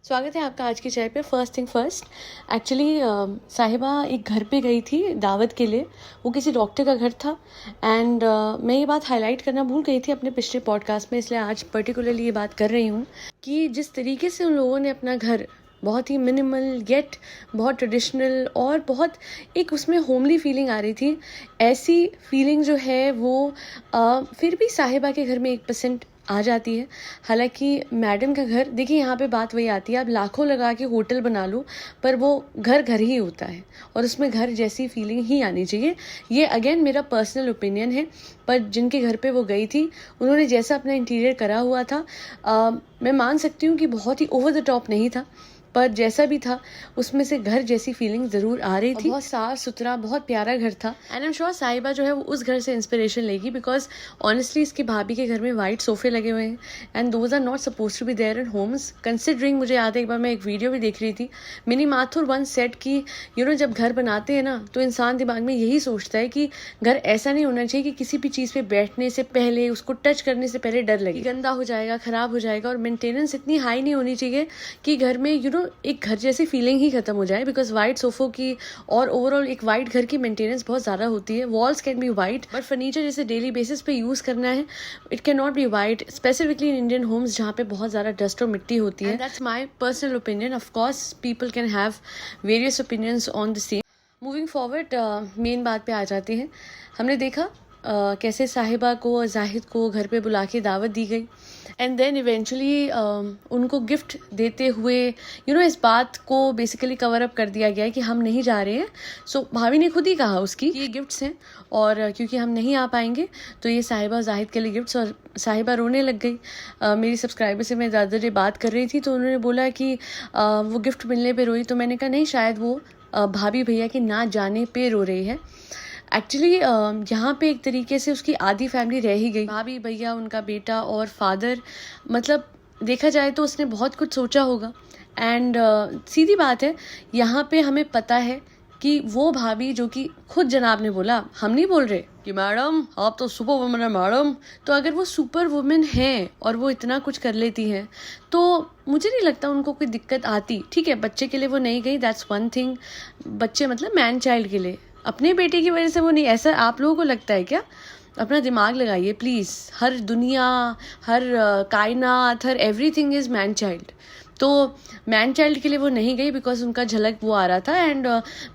स्वागत है आपका आज की चाय पे। फर्स्ट थिंग फर्स्ट, एक्चुअली साहिबा एक घर पे गई थी दावत के लिए। वो किसी डॉक्टर का घर था एंड मैं ये बात हाईलाइट करना भूल गई थी अपने पिछले पॉडकास्ट में, इसलिए आज पर्टिकुलरली ये बात कर रही हूँ कि जिस तरीके से उन लोगों ने अपना घर बहुत ही मिनिमल गेट बहुत ट्रेडिशनल और बहुत एक उसमें होमली फीलिंग आ रही थी, ऐसी फीलिंग जो है वो फिर भी साहिबा के घर में 1% आ जाती है। हालांकि मैडम का घर, देखिए यहाँ पे बात वही आती है, आप लाखों लगा के होटल बना लो पर वो घर घर ही होता है और उसमें घर जैसी फीलिंग ही आनी चाहिए। ये अगेन मेरा पर्सनल ओपिनियन है, पर जिनके घर पे वो गई थी उन्होंने जैसा अपना इंटीरियर करा हुआ था, मैं मान सकती हूँ कि बहुत ही ओवर द टॉप नहीं था, पर जैसा भी था उसमें से घर जैसी फीलिंग ज़रूर आ रही थी। बहुत साफ सुथरा बहुत प्यारा घर था एंड आई एम श्योर साहिबा जो है वो उस घर से इंस्पिरेशन लेगी, बिकॉज ऑनेस्टली इसकी भाभी के घर में वाइट सोफे लगे हुए हैं and those are not suppose to be there in homes. Considering, मुझे याद है एक बार मैं एक वीडियो भी देख रही थी, मिनी माथुर वन सेट की जब घर बनाते हैं ना तो इंसान दिमाग में यही सोचता है कि घर ऐसा नहीं होना चाहिए कि किसी भी चीज़ पे बैठने से पहले, उसको टच करने से पहले डर लगे गंदा हो जाएगा, खराब हो जाएगा, और मेंटेनेंस इतनी हाई नहीं होनी चाहिए कि घर में एक घर जैसी फीलिंग ही खत्म हो जाए। बिकॉज वाइट सोफों की और ओवरऑल एक वाइट घर की मेंटेनेंस बहुत ज़्यादा होती है। Walls can be white but furniture जैसे डेली बेसिस पे यूज़ करना है, it can not be white, specifically in Indian homes जहाँ पे बहुत ज़्यादा डस्ट और मिट्टी होती है। That's my personal opinion. Of course people can have various opinions on the same. Moving forward, main बात पे आ जाते हैं। हमने देखा कैसे साहिबा को और जाहिद को घर पे बुला के दावत दी गई एंड देन इवेंचुअली उनको गिफ्ट देते हुए इस बात को बेसिकली कवर अप कर दिया गया है कि हम नहीं जा रहे हैं। सो भाभी ने खुद ही कहा उसकी कि ये गिफ्ट्स हैं और क्योंकि हम नहीं आ पाएंगे तो ये साहिबा और जाहिद के लिए गिफ्ट्स। और साहिबा रोने लग गई। मेरी सब्सक्राइबर से मैं ज़्यादा देर बात कर रही थी तो उन्होंने बोला कि वो गिफ्ट मिलने पे रोई। तो मैंने कहा नहीं, शायद वो भाभी भैया के ना जाने पे रो रही है। एक्चुअली यहाँ पे एक तरीके से उसकी आधी फैमिली रह ही गई, भाभी भैया, उनका बेटा और फादर। मतलब देखा जाए तो उसने बहुत कुछ सोचा होगा एंड सीधी बात है, यहाँ पे हमें पता है कि वो भाभी जो कि खुद जनाब ने बोला, हम नहीं बोल रहे कि मैडम आप तो सुपर वुमन है मैडम, तो अगर वो सुपर वुमन है और वो इतना कुछ कर लेती है तो मुझे नहीं लगता उनको कोई दिक्कत आती। ठीक है, बच्चे के लिए वो नहीं गई, दैट्स वन थिंग। बच्चे मतलब मैन चाइल्ड के लिए, अपने बेटे की वजह से वो नहीं। ऐसा आप लोगों को लगता है क्या? अपना दिमाग लगाइए प्लीज़। हर दुनिया, हर कायनात, her everything is man child. तो मैन चाइल्ड के लिए वो नहीं गई बिकॉज उनका झलक वो आ रहा था एंड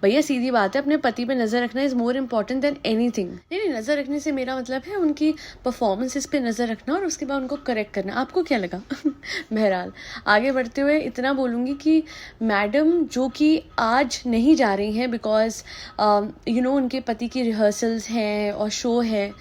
भैया सीधी बात है, अपने पति पे नज़र रखना is more important than anything. नहीं, नज़र रखने से मेरा मतलब है उनकी परफॉर्मेंसेस पे नज़र रखना और उसके बाद उनको करेक्ट करना। आपको क्या लगा? बहरहाल आगे बढ़ते हुए इतना बोलूँगी कि मैडम जो कि आज नहीं जा रही हैं बिकॉज उनके पति की रिहर्सल्स हैं और शो है।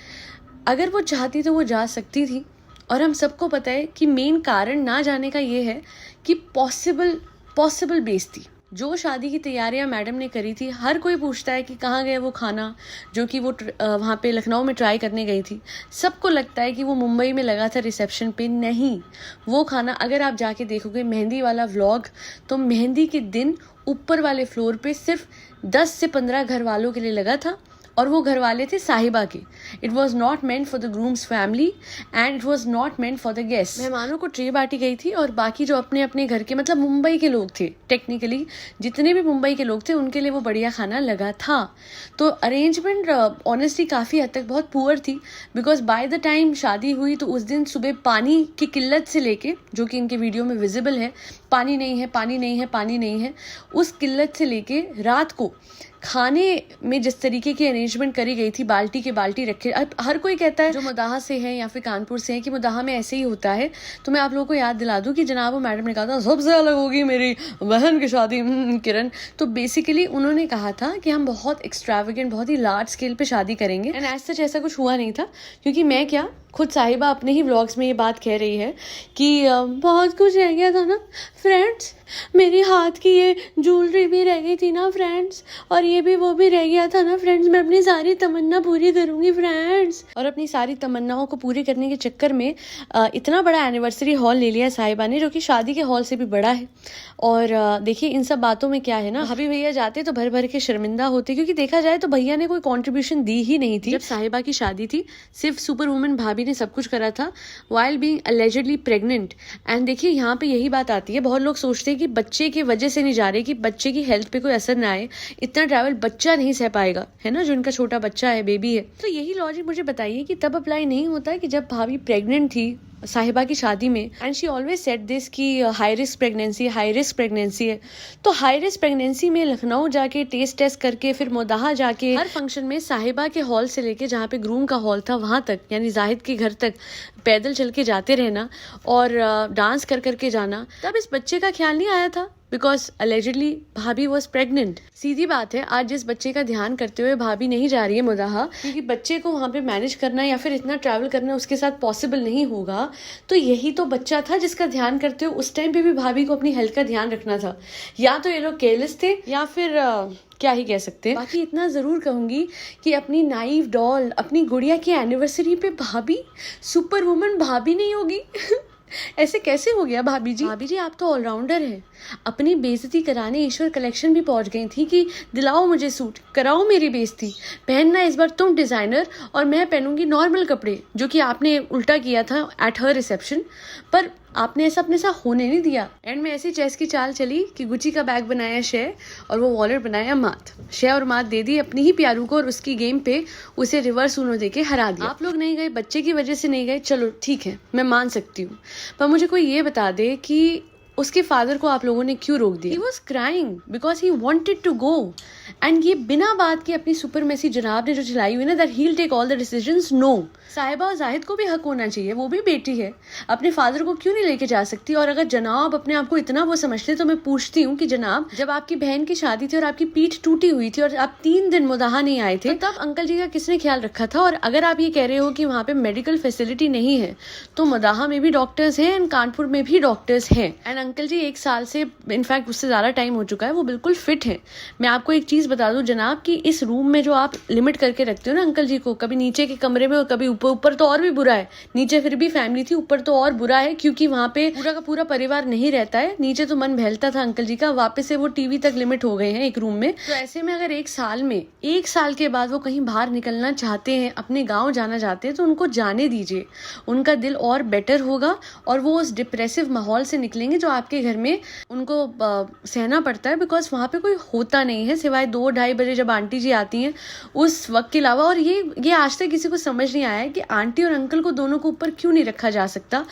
अगर वो चाहती तो वो जा सकती थी और हम सबको पता है कि मेन कारण ना जाने का ये है कि पॉसिबल बेइज्जती। जो शादी की तैयारियां मैडम ने करी थी, हर कोई पूछता है कि कहाँ गए वो खाना जो कि वो वहाँ पे लखनऊ में ट्राई करने गई थी। सबको लगता है कि वो मुंबई में लगा था रिसेप्शन पे। नहीं, वो खाना अगर आप जाके देखोगे मेहंदी वाला व्लॉग, तो मेहंदी के दिन ऊपर वाले फ्लोर पे सिर्फ 10 से 15 घर वालों के लिए लगा था और वो घर वाले थे साहिबा के। It was not meant for the grooms family and it was not meant for the guest. मेहमानों को ट्रे बांटी गई थी और बाकी जो अपने अपने घर के, मतलब मुंबई के लोग थे, टेक्निकली जितने भी मुंबई के लोग थे उनके लिए वो बढ़िया खाना लगा था। तो अरेंजमेंट ऑनेस्टली काफ़ी हद तक बहुत पुअर थी बिकॉज बाय द टाइम शादी हुई तो उस दिन सुबह पानी की किल्लत से लेके, जो कि इनके वीडियो में विजिबल है, पानी नहीं है, पानी नहीं है, पानी नहीं है, उस किल्लत से लेके रात को खाने में जिस तरीके की अरेंजमेंट करी गई थी, बाल्टी के बाल्टी रखे। अब हर कोई कहता है जो मुदाहा से है या फिर कानपुर से है कि मुदाहा में ऐसे ही होता है, तो मैं आप लोगों को याद दिला दूं कि जनाब वो मैडम ने कहा था सबसे अलग होगी मेरी बहन की शादी किरण। तो बेसिकली उन्होंने कहा था कि हम बहुत एक्स्ट्रावेगेंट, बहुत ही लार्ज स्केल पे शादी करेंगे एंड एज सच ऐसा कुछ हुआ नहीं था। क्योंकि मैं क्या, खुद साहिबा अपने ही व्लॉग्स में ये बात कह रही है कि बहुत कुछ रह गया था ना फ्रेंड्स, मेरी हाथ की ये ज्वेलरी भी रह गई थी ना फ्रेंड्स, और ये भी वो भी रह गया था ना फ्रेंड्स, मैं अपनी सारी तमन्ना पूरी करूंगी फ्रेंड्स। और अपनी सारी तमन्नाओं को पूरी करने के चक्कर में इतना बड़ा एनिवर्सरी हॉल ले लिया साहिबा ने, जो कि शादी के हॉल से भी बड़ा है। और देखिए इन सब बातों में क्या है ना, भाभी भैया जाते तो भर भर के शर्मिंदा होते, क्योंकि देखा जाए तो भैया ने कोई कॉन्ट्रीब्यूशन दी ही नहीं थी। जब साहिबा की शादी थी सिर्फ सुपर वुमन भाभी भाभी ने सब कुछ करा था while being allegedly pregnant। And देखिए यहाँ पे यही बात आती है, बहुत लोग सोचते हैं कि बच्चे की वजह से नहीं जा रहे, कि बच्चे की हेल्थ पे कोई असर ना आए, इतना ट्रैवल बच्चा नहीं सह पाएगा, है ना, जो इनका छोटा बच्चा है, बेबी है। तो यही लॉजिक मुझे बताइए कि तब अप्लाई नहीं होता कि जब भाभी प्रेग्नेंट थी साहिबा की शादी में, and she always said this कि हाई रिस्क प्रेगनेंसी है। तो हाई रिस्क प्रेगनेंसी में लखनऊ जाके टेस्ट करके फिर मोदाहा जाके हर फंक्शन में साहिबा के हॉल से लेके जहाँ पे ग्रूम का हॉल था वहां तक, यानी जाहिद के घर तक पैदल चल के जाते रहना और डांस कर करके जाना, तब इस बच्चे का ख्याल नहीं आया था बिकॉज अलेजिडली भाभी वॉज प्रेग्नेंट। सीधी बात है, आज जिस बच्चे का ध्यान करते हुए भाभी नहीं जा रही है मोदाहा, क्योंकि बच्चे को वहां पे मैनेज करना या फिर इतना ट्रैवल करना उसके साथ पॉसिबल नहीं होगा, तो यही तो बच्चा था जिसका ध्यान करते हुए उस टाइम पे भी भाभी को अपनी हेल्थ का ध्यान रखना था। या तो ये लोग केयरलेस थे या फिर क्या ही कह सकते हैं। बाकी इतना जरूर कहूंगी कि अपनी नाइव डॉल, अपनी गुड़िया की एनिवर्सरी पे भाभी सुपर वुमन भाभी नहीं होगी ऐसे कैसे हो गया भाभी जी? भाभी जी आप तो ऑलराउंडर हैं। अपनी बेइज्जती कराने ईश्वर कलेक्शन भी पहुंच गई थी कि दिलाओ मुझे सूट, कराओ मेरी बेइज्जती, पहनना इस बार तुम डिजाइनर और मैं पहनूंगी नॉर्मल कपड़े, जो कि आपने उल्टा किया था एट हर रिसेप्शन। पर आपने ऐसा अपने साथ होने नहीं दिया। एंड में ऐसी चेस की चाल चली कि गुची का बैग बनाया शे और वो वॉलेट बनाया मात। शे और मात दे दी अपनी ही प्यारू को और उसकी गेम पे उसे रिवर्स उनो देके हरा दिया। आप लोग नहीं गए, बच्चे की वजह से नहीं गए, चलो ठीक है, मैं मान सकती हूँ, पर मुझे कोई ये बता दे कि उसके फादर को आप लोगों ने क्यों रोक दिया? He was crying because he wanted to go, and ये बिना बात के अपनी सुपर मेसी जनाब ने जो चलाई हुई ना that he'll take all the decisions, no। साहिबा और जाहिद को भी हक होना चाहिए, वो भी बेटी है, अपने फादर को क्यों नहीं लेके जा सकती? और अगर जनाब अपने आप को इतना वो समझते तो मैं पूछती हूँ कि जनाब जब आपकी बहन की शादी थी और आपकी पीठ टूटी हुई थी और आप 3 दिन मुदाहा नहीं आए थे, तो तब अंकल जी का किसने ख्याल रखा था? और अगर आप ये कह रहे हो कि वहाँ पे मेडिकल फैसिलिटी नहीं है, तो मुदाहा में भी डॉक्टर्स हैं एंड कानपुर में भी डॉक्टर्स हैं। एंड अंकल जी 1 साल से, इनफैक्ट उससे ज्यादा टाइम हो चुका है, वो बिल्कुल फिट है। मैं आपको एक चीज बता दूं जनाब कि इस रूम में जो आप लिमिट करके रखते हो ना अंकल जी को, कभी नीचे के कमरे में और कभी ऊपर तो और भी बुरा है। नीचे फिर भी फैमिली थी, ऊपर तो और बुरा है क्योंकि वहाँ पे पूरा का पूरा परिवार नहीं रहता है। नीचे तो मन बहलता था अंकल जी का, वापस से वो टीवी तक लिमिट हो गए हैं एक रूम में। तो ऐसे में अगर 1 साल के बाद वो कहीं बाहर निकलना चाहते हैं, अपने गाँव जाना चाहते हैं, तो उनको जाने दीजिए, उनका दिल और बेटर होगा और वो उस डिप्रेसिव माहौल से निकलेंगे जो आपके घर में उनको सहना पड़ता है, बिकॉज वहाँ पे कोई होता नहीं है सिवाय 2-2:30 बजे जब आंटी जी आती हैं उस वक्त के अलावा। और ये आज तक किसी को समझ नहीं आया है कि आंटी और अंकल को दोनों को ऊपर क्यों नहीं रखा जा सकता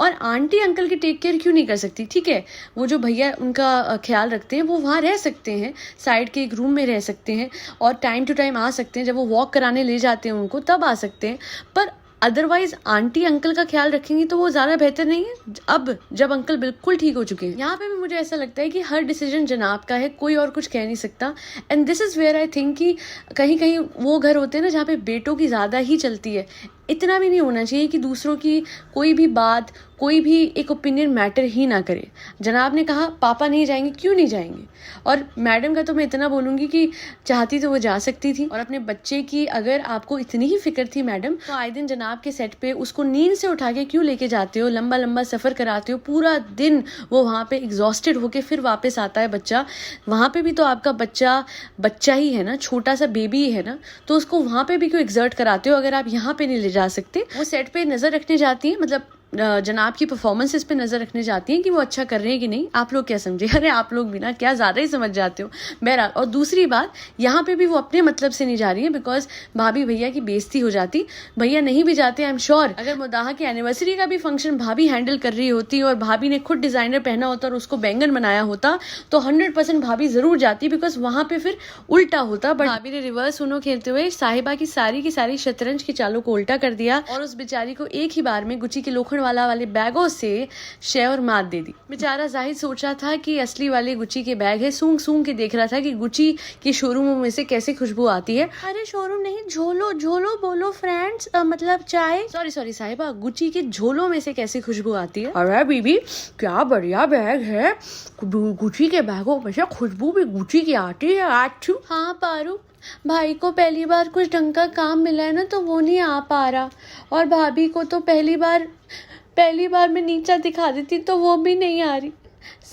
और आंटी अंकल की टेक केयर क्यों नहीं कर सकती? ठीक है, वो जो भैया उनका ख्याल रखते हैं वो वहाँ रह सकते हैं, साइड के एक रूम में रह सकते हैं और टाइम टू टाइम आ सकते हैं, जब वो वॉक कराने ले जाते हैं उनको तब आ सकते हैं, पर अदरवाइज आंटी अंकल का ख्याल रखेंगी तो वो ज्यादा बेहतर नहीं है अब जब अंकल बिल्कुल ठीक हो चुके हैं? यहाँ पे भी मुझे ऐसा लगता है कि हर डिसीजन जनाब का है, कोई और कुछ कह नहीं सकता। And this is where I think कि कहीं कहीं वो घर होते हैं ना जहाँ पे बेटों की ज्यादा ही चलती है। इतना भी नहीं होना चाहिए कि दूसरों की कोई भी बात, कोई भी एक ओपिनियन मैटर ही ना करे। जनाब ने कहा पापा नहीं जाएंगे, क्यों नहीं जाएंगे? और मैडम का तो मैं इतना बोलूंगी कि चाहती तो वो जा सकती थी। और अपने बच्चे की अगर आपको इतनी ही फिक्र थी मैडम, तो आए दिन जनाब के सेट पे उसको नींद से उठा के क्यों लेके जाते हो, लंबा लंबा सफर कराते हो, पूरा दिन वो वहाँ पे एग्जॉस्टेड होके फिर वापस आता है बच्चा। वहाँ पे भी तो आपका बच्चा ही है ना, छोटा सा बेबी है ना, तो उसको वहाँ पे भी क्यों एक्सर्ट कराते हो अगर आप यहाँ पे नहीं ले जा सकते? वो सेट पे नजर रखने जाती है, मतलब जनाब की परफॉर्मेंसेस पे नजर रखने जाती हैं कि वो अच्छा कर रहे हैं कि नहीं। आप लोग क्या समझे? अरे आप लोग भी ना क्या ज्यादा ही समझ जाते हो। बहरहाल, और दूसरी बात, यहाँ पे भी वो अपने मतलब से नहीं जा रही है बिकॉज भाभी भैया की बेइज्जती हो जाती। भैया नहीं भी जाते, आई एम श्योर अगर मुदाहा की एनिवर्सरी का भी फंक्शन भाभी हैंडल कर रही होती और भाभी ने खुद डिजाइनर पहना होता और उसको बैंगन बनाया होता तो 100% भाभी जरूर जाती, बिकॉज वहां पे फिर उल्टा होता। बट भाभी ने रिवर्स उनो खेलते हुए साहिबा की सारी शतरंज की चालों को उल्टा कर दिया और उस बेचारी को एक ही बार में गुची के लोखंड वाले बैगों से शे और मात दे दी। बेचारा जाहिद सोच रहा था कि असली वाले गुची के बैग है, सूंघ सूंघ के देख रहा था कि गुची के शोरूम में से कैसे खुशबू आती है। अरे शोरूम नहीं, झोलो बोलो फ्रेंड्स, मतलब चाय। सॉरी साहिबा, गुची के झोलों में से कैसे खुशबू आती है? अरे बीबी क्या बढ़िया बैग है, गुची के बैगों में से खुशबू भी गुची की आती है। अच्छू हाँ पारू, भाई को पहली बार कुछ ढंग का काम मिला है ना तो वो नहीं आ पा रहा, और भाभी को तो पहली बार मैं नीचा दिखा देती तो वो भी नहीं आ रही।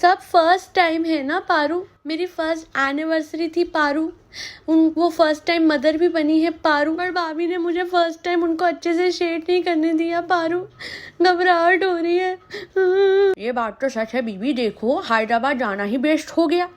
सब फर्स्ट टाइम है ना पारू, मेरी फर्स्ट एनिवर्सरी थी पारू, वो फर्स्ट टाइम मदर भी बनी है पारू, पर भाभी ने मुझे फर्स्ट टाइम उनको अच्छे से शेड नहीं करने दिया पारू, घबराहट हो रही है। ये बात तो सच है बीबी, देखो हैदराबाद जाना ही बेस्ट हो गया,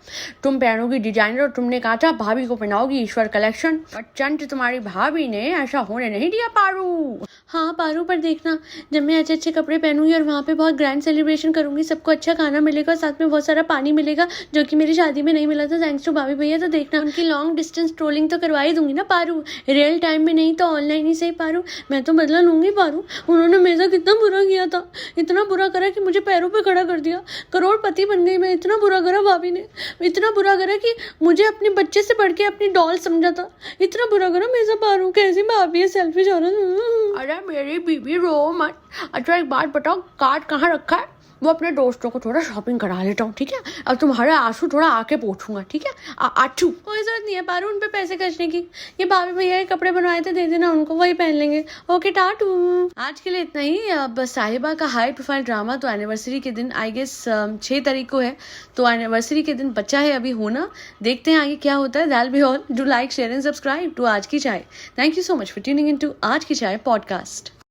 तुम पहनोगी डिजाइनर और तुमने कहा था भाभी को पहनाओगी ईश्वर कलेक्शन, पर चंट तुम्हारी भाभी ने ऐसा होने नहीं दिया पारू। हाँ पारू, पर देखना जब मैं अच्छे अच्छे कपड़े पहनूंगी और वहाँ पे बहुत ग्रैंड सेलिब्रेशन करूंगी, सबको अच्छा खाना मिलेगा, साथ में बहुत सारा पानी मिलेगा जो कि मेरी शादी में नहीं मिला था थैंक्स टू भाभी भैया, तो देखना उनकी लॉन्ग डिस्टेंस ट्रोलिंग तो करवा ही दूंगी ना पारू, रियल टाइम में नहीं तो ऑनलाइन ही सही पारू, मैं तो बदला लूंगी पारू। उन्होंने मेरे साथ कितना बुरा किया था, इतना बुरा करा कि मुझे पैरों पे खड़ा कर दिया, करोड़पति बन गई मैं, इतना बुरा करा भाभी ने, इतना बुरा करा कि मुझे अपने बच्चे से बढ़ के अपनी डॉल समझा था, इतना बुरा करा मेरे से पारू, कैसी भाभी है सेल्फिश औरत। अरे मेरी बीबी रो मत। अच्छा एक बात बताओ, कार्ड कहाँ रखा है? वो अपने दोस्तों को थोड़ा शॉपिंग करा लेता हूँ, ठीक है? अब तुम्हारे आंसू थोड़ा आके पोछूंगा, ठीक है? आछू कोई जरूरत नहीं है पारू उन पे पैसे खर्चने की, ये भाभी भैया के कपड़े बनवाए थे, दे देना उनको, वही पहन लेंगे। ओके टाटू। आज के लिए इतना ही। अब साहिबा का हाई प्रोफाइल ड्रामा तो एनिवर्सरी के दिन आई गेस 6 तारीख को है, तो एनिवर्सरी के दिन बच्चा है अभी होना, देखते हैं आगे क्या होता है। That be all, do like share and subscribe to आज की चाय। Thank you so much for tuning in to आज की चाय पॉडकास्ट।